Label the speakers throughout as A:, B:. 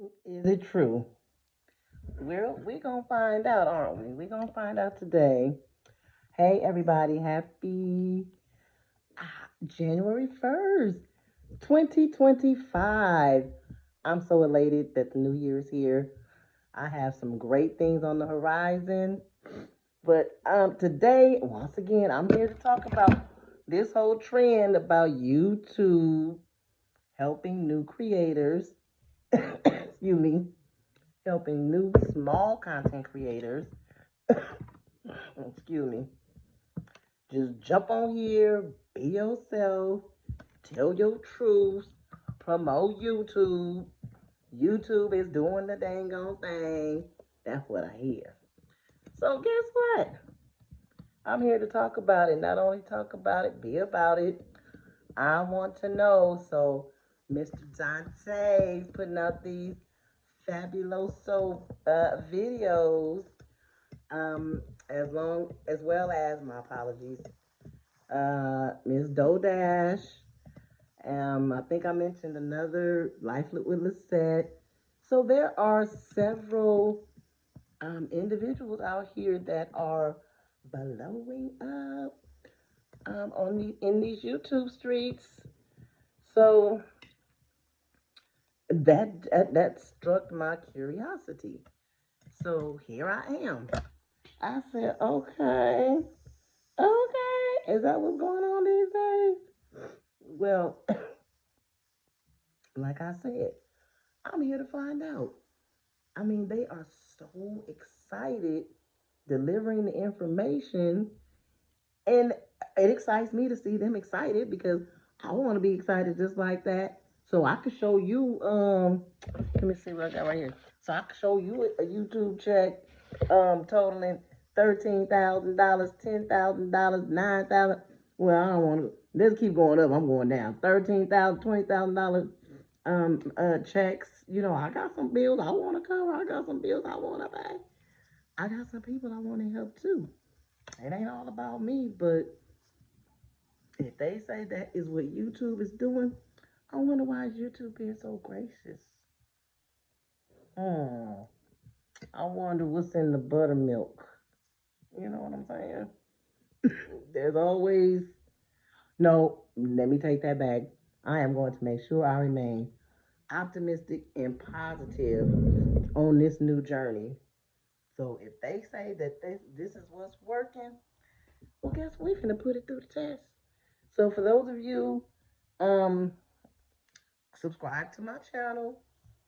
A: Is it true? We're gonna find out, aren't we? We're gonna find out today. Hey everybody, happy January 1st, 2025. I'm so elated that the new year is here. I have some great things on the horizon. But today, once again, I'm here to talk about this whole trend about YouTube helping new creators, excuse me, helping new small content creators, excuse me, just jump on here, be yourself, tell your truth, promote YouTube. YouTube is doing the dang on thing. That's what I hear. So guess what? I'm here to talk about it. Not only talk about it, be about it. I want to know. So Mr. Dante is putting out these fabuloso videos. As well as my apologies, Miss Dodash. I think I mentioned another Life with Lisette. So there are several individuals out here that are blowing up in these YouTube streets. So that struck my curiosity. So here I am. I said, okay, okay, is that what's going on these days? Well, like I said, I'm here to find out. I mean, they are so excited delivering the information, and it excites me to see them excited because I want to be excited just like that. So I could show you. Let me see what I got right here. So I could show you a YouTube check, totaling $13,000, $10,000, 9,000. Well, I don't want to. Let's keep going up. I'm going down. 13,000, $20,000 checks. You know, I got some bills I want to cover. I got some bills I want to pay. I got some people I want to help too. It ain't all about me, but if they say that is what YouTube is doing, I wonder why is YouTube being so gracious. Hmm. I wonder what's in the buttermilk. You know what I'm saying? There's always no. Let me take that back. I am going to make sure I remain optimistic and positive on this new journey. So if they say that this is what's working, well, guess we're gonna put it through the test. So for those of you, um, subscribe to my channel,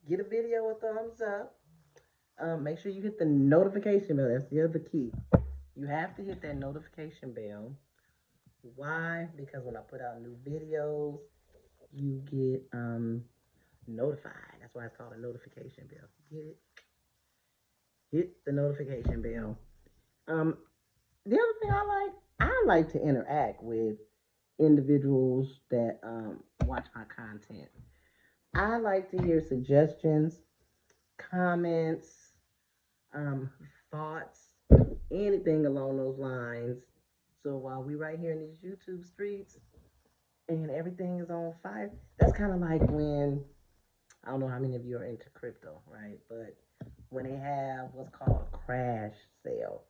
A: get a video a thumbs up. Make sure you hit the notification bell. That's the other key. You have to hit that notification bell. Why? Because when I put out new videos, you get notified. That's why it's called a notification bell. Get it? Hit the notification bell. Um, the other thing I like to interact with individuals that watch my content. I like to hear suggestions, comments, um, thoughts, anything along those lines. So while we right here in these YouTube streets and everything is on fire, that's kind of like when I don't know how many of you are into crypto, right? But when they have what's called a crash sale,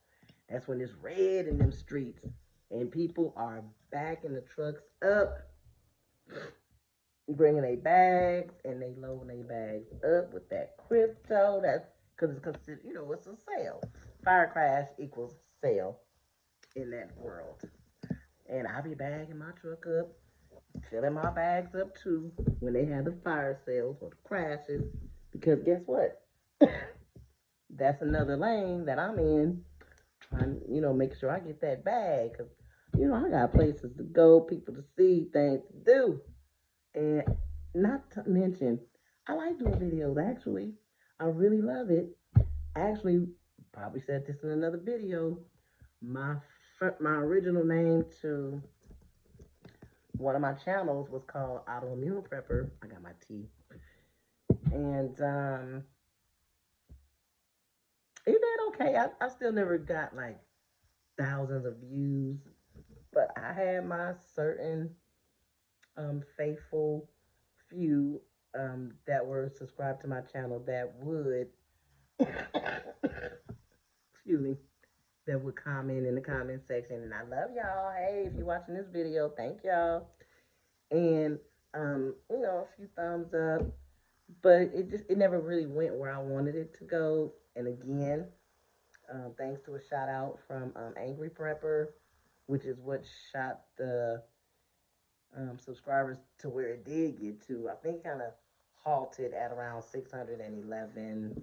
A: that's when it's red in them streets and people are backing the trucks up, bringing their bags, and they loading their bags up with that crypto. That's because it's considered, it's a sale. Fire crash equals sale in that world. And I be bagging my truck up, filling my bags up too when they have the fire sales or the crashes. Because guess what? That's another lane that I'm in, trying, make sure I get that bag. Because, I got places to go, people to see, things to do. And not to mention, I like doing videos actually. I really love it. Actually, probably said this in another video. My my original name to one of my channels was called Autoimmune Prepper. I got my T. And it did okay. I still never got like thousands of views, but I had my certain faithful few that were subscribed to my channel that would, excuse me, that would comment in the comment section. And I love y'all. Hey, if you're watching this video, thank y'all. And, a few thumbs up. But it never really went where I wanted it to go. And again, thanks to a shout out from Angry Prepper, which is what shot the subscribers to where it did get to. I think kind of halted at around 611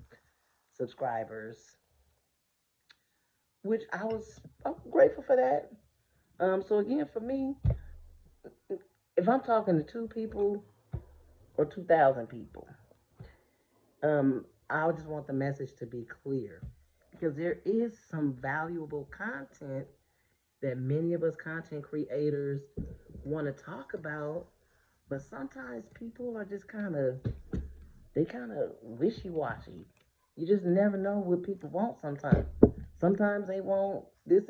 A: subscribers, which I'm grateful for that. So again, for me, if I'm talking to 2 people or 2,000 people, I just want the message to be clear because there is some valuable content that many of us content creators want to talk about, but sometimes people are just they kind of wishy-washy. You just never know what people want sometimes. Sometimes they want this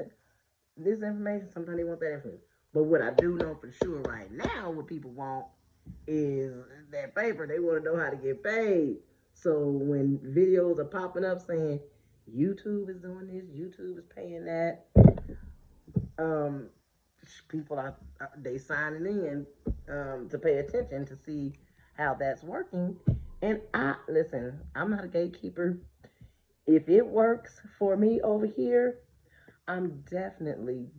A: information, sometimes they want that information. But what I do know for sure right now, what people want is that paper. They want to know how to get paid. So when videos are popping up saying YouTube is doing this, YouTube is paying that, um, people are they signing in to pay attention to see how that's working. And I listen, I'm not a gatekeeper. If it works for me over here, I'm definitely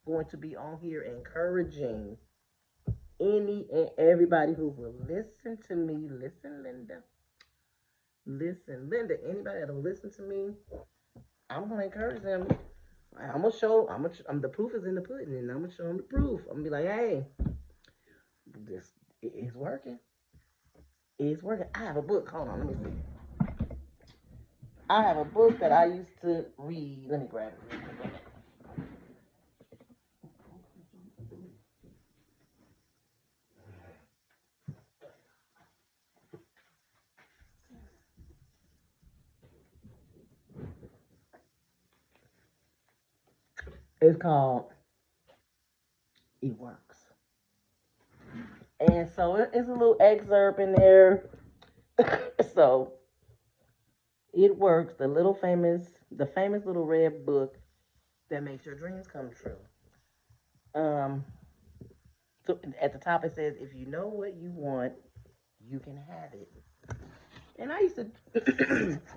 A: going to be on here encouraging any and everybody who will listen to me. Listen, Linda. Listen, Linda. Anybody that will listen to me, I'm gonna encourage them. I'm gonna show. the proof is in the pudding, and I'm gonna show them the proof. I'm gonna be like, hey, this is working. It's working. I have a book. Hold on, let me see. I have a book that I used to read. Let me grab it. It's called It Works. And so it's a little excerpt in there. So it works. The famous little red book that makes your dreams come true. Um, so at the top it says, if you know what you want, you can have it. And I used to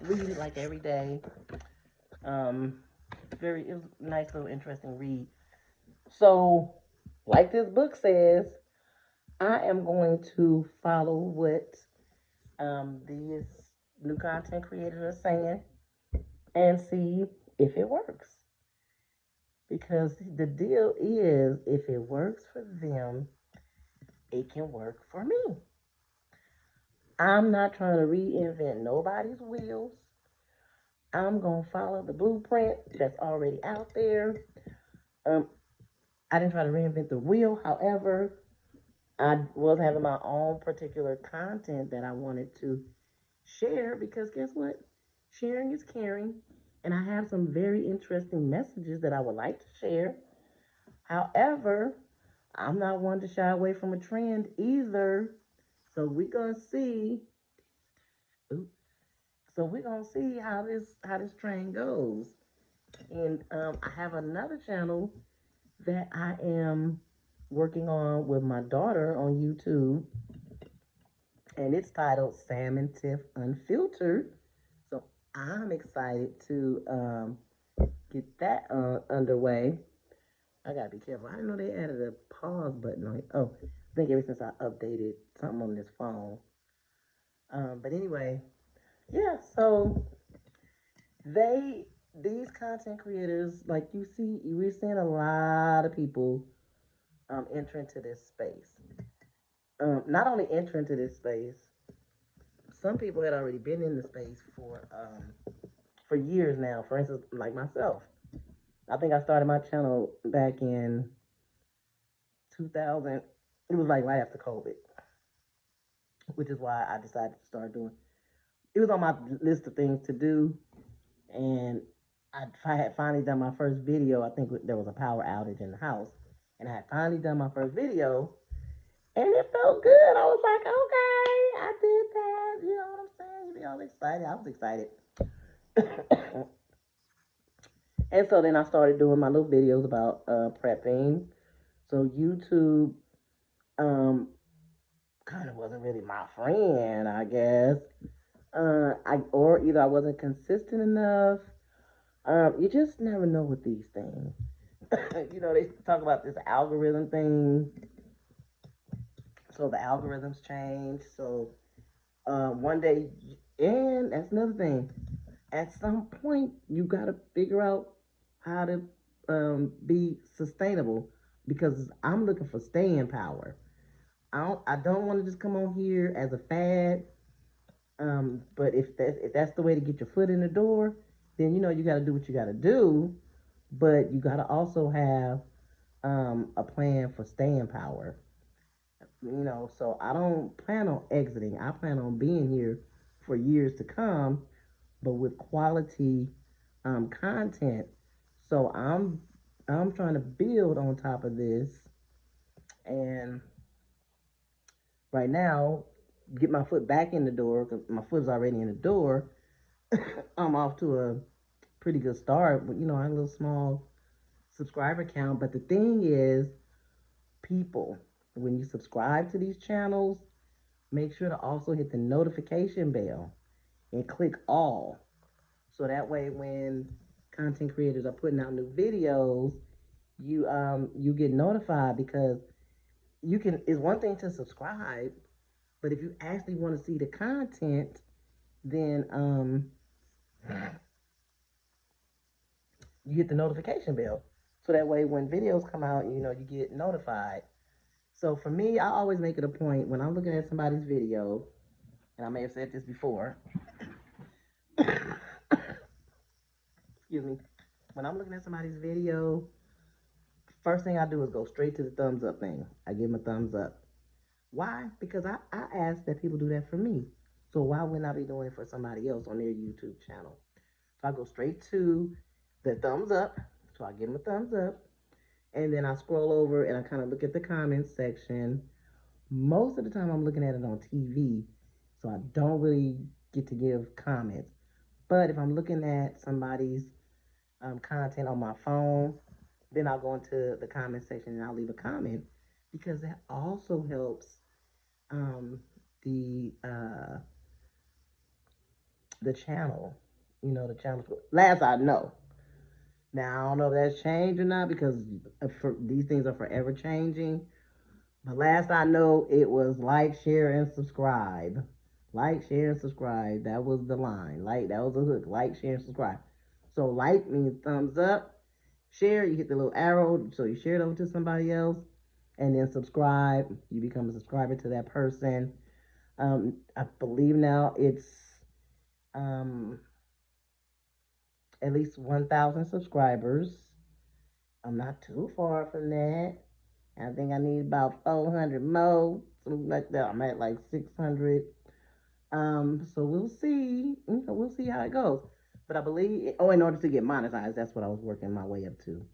A: read it like every day. Um, it was a nice little interesting read. So, like this book says, I am going to follow what these new content creators are saying and see if it works. Because the deal is, if it works for them, it can work for me. I'm not trying to reinvent nobody's wheels. I'm going to follow the blueprint that's already out there. Um, I didn't try to reinvent the wheel. However, I was having my own particular content that I wanted to share because guess what? Sharing is caring. And I have some very interesting messages that I would like to share. However, I'm not one to shy away from a trend either. So we're gonna see. So we're gonna see how this train goes. And I have another channel that I am working on with my daughter on YouTube, and it's titled Sam and Tiff Unfiltered. So I'm excited to get that underway. I gotta be careful. I didn't know they added a pause button on it. Oh, I think ever since I updated something on this phone. But anyway, yeah. So these content creators, like we're seeing a lot of people enter into this space. Not only enter into this space, some people had already been in the space for years now. For instance, like myself, I think I started my channel back in 2000. It was like right after COVID, which is why I decided to start doing. It was on my list of things to do, and I had finally done my first video. I think there was a power outage in the house, and I had finally done my first video, And it felt good. I was like, okay, I did that. You know what I'm saying? You be all excited. I was excited. And so then I started doing my little videos about prepping. So YouTube um, kind of wasn't really my friend, I guess. Or either I wasn't consistent enough. You just never know with these things. They talk about this algorithm thing. So the algorithms change. So one day, and that's another thing. At some point, you got to figure out how to be sustainable because I'm looking for staying power. I don't want to just come on here as a fad. But if that's the way to get your foot in the door, then you got to do what you got to do. But you got to also have a plan for staying power. So I don't plan on exiting. I plan on being here for years to come, but with quality content. So I'm trying to build on top of this, and right now get my foot back in the door because my foot's already in the door. I'm off to a pretty good start. But I had a little small subscriber count. But the thing is, people, when you subscribe to these channels, make sure to also hit the notification bell and click all. So that way when content creators are putting out new videos, you get notified because it's one thing to subscribe, but if you actually want to see the content, then you hit the notification bell. So that way when videos come out, you get notified. So for me, I always make it a point when I'm looking at somebody's video, and I may have said this before, excuse me, when I'm looking at somebody's video, first thing I do is go straight to the thumbs up thing. I give them a thumbs up. Why? Because I ask that people do that for me. So why wouldn't I be doing it for somebody else on their YouTube channel? So I go straight to the thumbs up. So I give them a thumbs up. And then I scroll over and I kind of look at the comments section. Most of the time I'm looking at it on TV. So I don't really get to give comments. But if I'm looking at somebody's content on my phone, then I'll go into the comment section and I'll leave a comment because that also helps um, the uh, the channel. The channel. Last I know. Now I don't know if that's changed or not because these things are forever changing. But last I know, it was like, share, and subscribe. Like, share, and subscribe. That was the line. That was the hook. Like, share, and subscribe. So like means thumbs up. Share, you hit the little arrow, so you share it over to somebody else. And then subscribe, you become a subscriber to that person. I believe now it's um, at least 1,000 subscribers. I'm not too far from that. I think I need about 400 more, something like that. I'm at like 600. So we'll see. We'll see how it goes. But I believe, in order to get monetized, that's what I was working my way up to.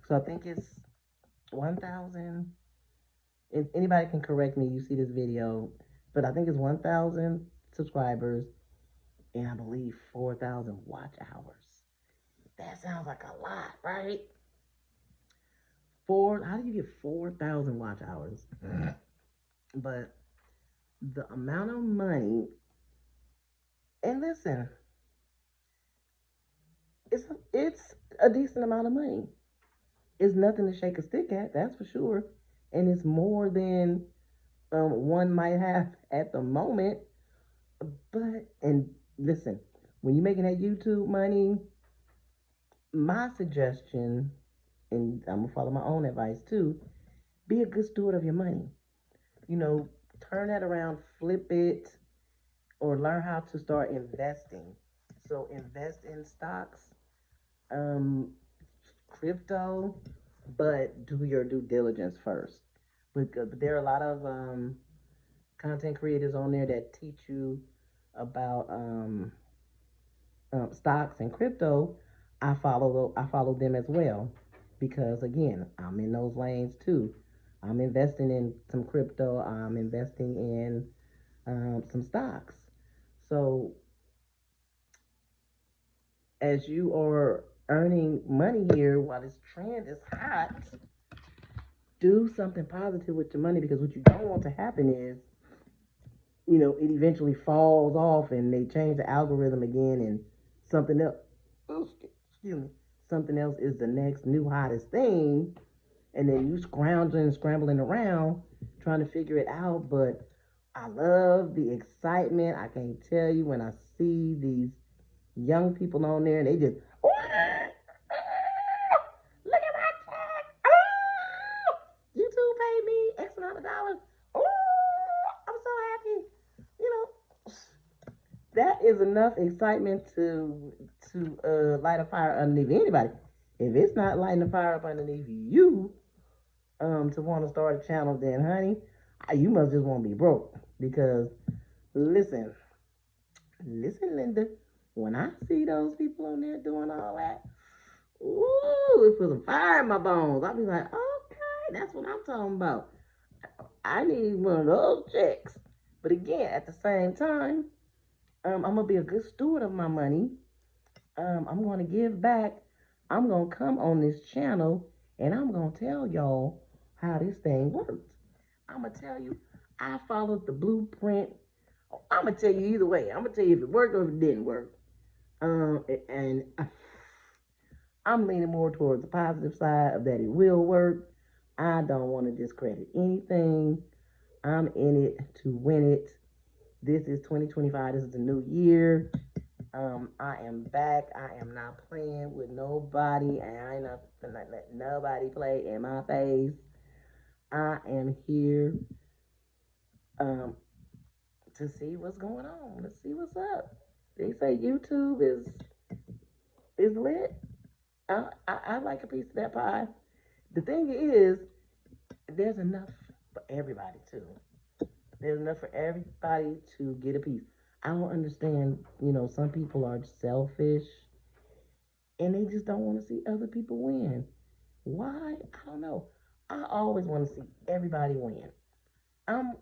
A: So I think it's 1,000. If anybody can correct me, you see this video, but I think it's 1,000 subscribers and I believe 4,000 watch hours. That sounds like a lot, right? How do you get 4,000 watch hours? But the amount of money, and listen, it's a decent amount of money. It's nothing to shake a stick at, that's for sure. And it's more than one might have at the moment. And listen, when you're making that YouTube money, my suggestion, and I'm gonna follow my own advice too, be a good steward of your money. You know, turn that around, flip it, or learn how to start investing. So invest in stocks, um, crypto, but do your due diligence first. But there are a lot of content creators on there that teach you about stocks and crypto. I follow them as well because again, I'm in those lanes too. I'm investing in some crypto. I'm investing in some stocks. So as you are earning money here while this trend is hot, do something positive with your money, because what you don't want to happen is, it eventually falls off and they change the algorithm again and something else, oh, excuse me, something else is the next new hottest thing, and then you scrambling around trying to figure it out. But I love the excitement. I can't tell you when I see these young people on there and they just, look at my check. YouTube paid me X amount of dollars. Oh, I'm so happy. You know, that is enough excitement to light a fire underneath anybody. If it's not lighting a fire up underneath you, to want to start a channel, then honey, you must just want to be broke. Because listen, listen, Linda, when I see those people on there doing all that, ooh, it puts a fire in my bones. I'll be like, okay, that's what I'm talking about. I need one of those checks. But again, at the same time, I'm gonna be a good steward of my money. I'm gonna give back. I'm gonna come on this channel and I'm gonna tell y'all how this thing works. I'm gonna tell you, I followed the blueprint. I'm gonna tell you either way. I'm gonna tell you if it worked or if it didn't work. And I'm leaning more towards the positive side of that it will work. I don't want to discredit anything. I'm in it to win it. This is 2025. This is the new year. I am back. I am not playing with nobody, and I ain't not let nobody play in my face. I am here um, to see what's going on. Let's see what's up. They say YouTube is lit. I like a piece of that pie. The thing is, there's enough for everybody too. There's enough for everybody to get a piece. I don't understand. Some people are selfish and they just don't want to see other people win. Why? I don't know. I always want to see everybody win.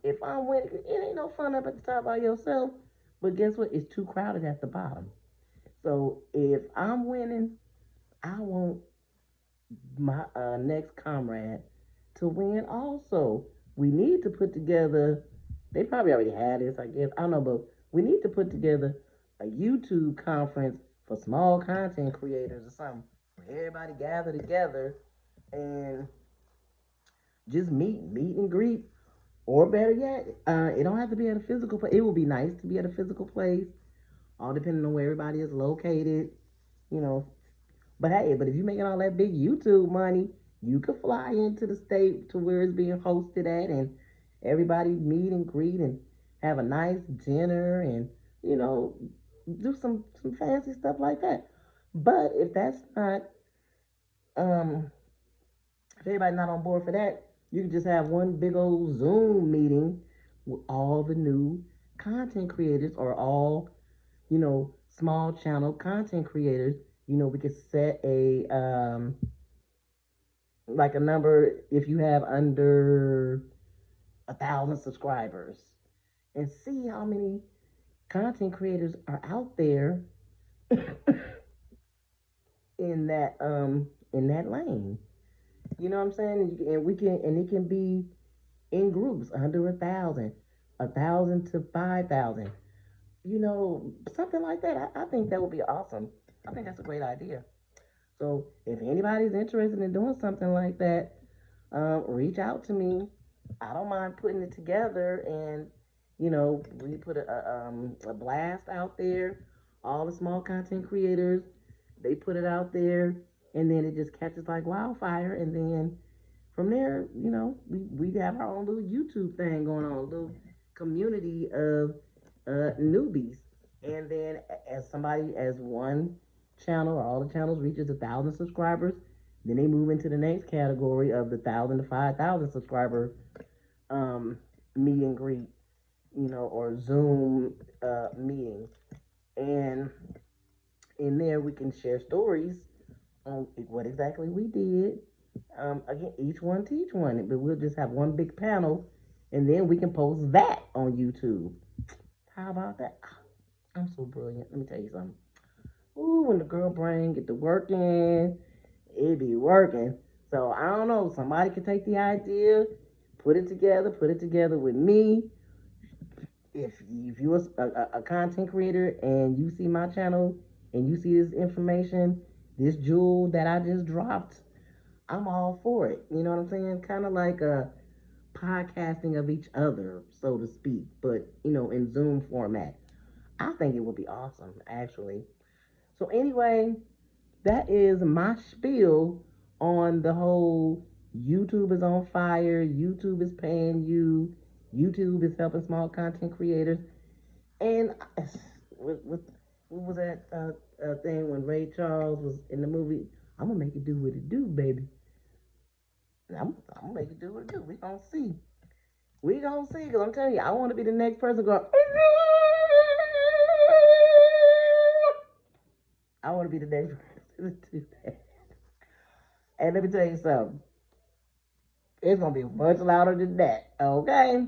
A: If I'm winning, it ain't no fun up at the top by yourself. But guess what? It's too crowded at the bottom. So if I'm winning, I want my next comrade to win also. We need to put together, they probably already had this, I guess. I don't know, but we need to put together a YouTube conference for small content creators or something. Where everybody gather together and just meet and greet. Or better yet, it don't have to be at a physical place. It would be nice to be at a physical place, all depending on where everybody is located, you know, but hey, but if you're making all that big YouTube money, you could fly into the state to where it's being hosted at, and everybody meet and greet and have a nice dinner and you know do some fancy stuff like that. But if that's not um if everybody's not on board for that, you can just have one big old Zoom meeting with all the new content creators or all small channel content creators. We could set a like a number if you have under 1,000 subscribers, and see how many content creators are out there in that lane. You know what I'm saying? And it can be in groups under 1,000, 1,000 to 5,000. Something like that. I think that would be awesome. I think that's a great idea. So if anybody's interested in doing something like that, reach out to me. I don't mind putting it together, and we put a blast out there. All the small content creators, they put it out there, and then it just catches like wildfire. And then from there, we have our own little YouTube thing going on, a little community of newbies. And then as one channel or all the channels reaches 1,000 subscribers, then they move into the next category of the 1,000 to 5,000 subscriber um, meet and greet, or Zoom meeting. And in there, we can share stories on what exactly we did, Again, each one teach one, but we'll just have one big panel, and then we can post that on YouTube. How about that? I'm so brilliant. Let me tell you something. Ooh, when the girl brain get to working, it be working. So I don't know. Somebody could take the idea, put it together with me. If you're a content creator and you see my channel and you see this information, this jewel that I just dropped, I'm all for it. You know what I'm saying? Kind of like a podcasting of each other, so to speak, but in Zoom format. I think it would be awesome, actually. So anyway, that is my spiel on the whole YouTube is on fire, YouTube is paying you, YouTube is helping small content creators. And with what was that thing when Ray Charles was in the movie? I'm gonna make it do what it do, baby. I'm gonna make it do what it do. We gonna see. We gonna see. Cause I'm telling you, I want to be the next person going. I want to be the next person to do that. And let me tell you something. It's gonna be much louder than that. Okay.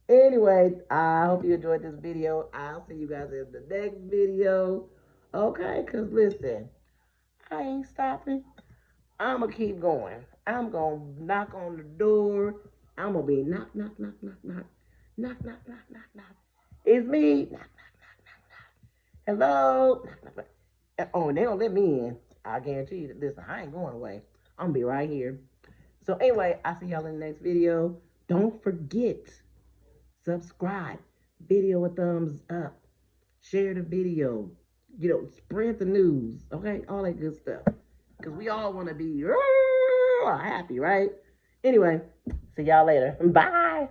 A: Anyway, I hope you enjoyed this video. I'll see you guys in the next video. Okay, cause listen, I ain't stopping. I'ma keep going. I'm gonna knock on the door. I'm gonna be knock, knock, knock, knock, knock, knock, knock, knock, knock, knock. It's me. Knock, knock, knock, knock, knock. Hello. Knock, knock, knock. Oh, and they don't let me in. I guarantee you. Listen, I ain't going away. I'm gonna be right here. So anyway, I'll see y'all in the next video. Don't forget, subscribe, video a thumbs up, share the video, spread the news, okay? All that good stuff. Because we all want to be happy, right? Anyway, see y'all later. Bye.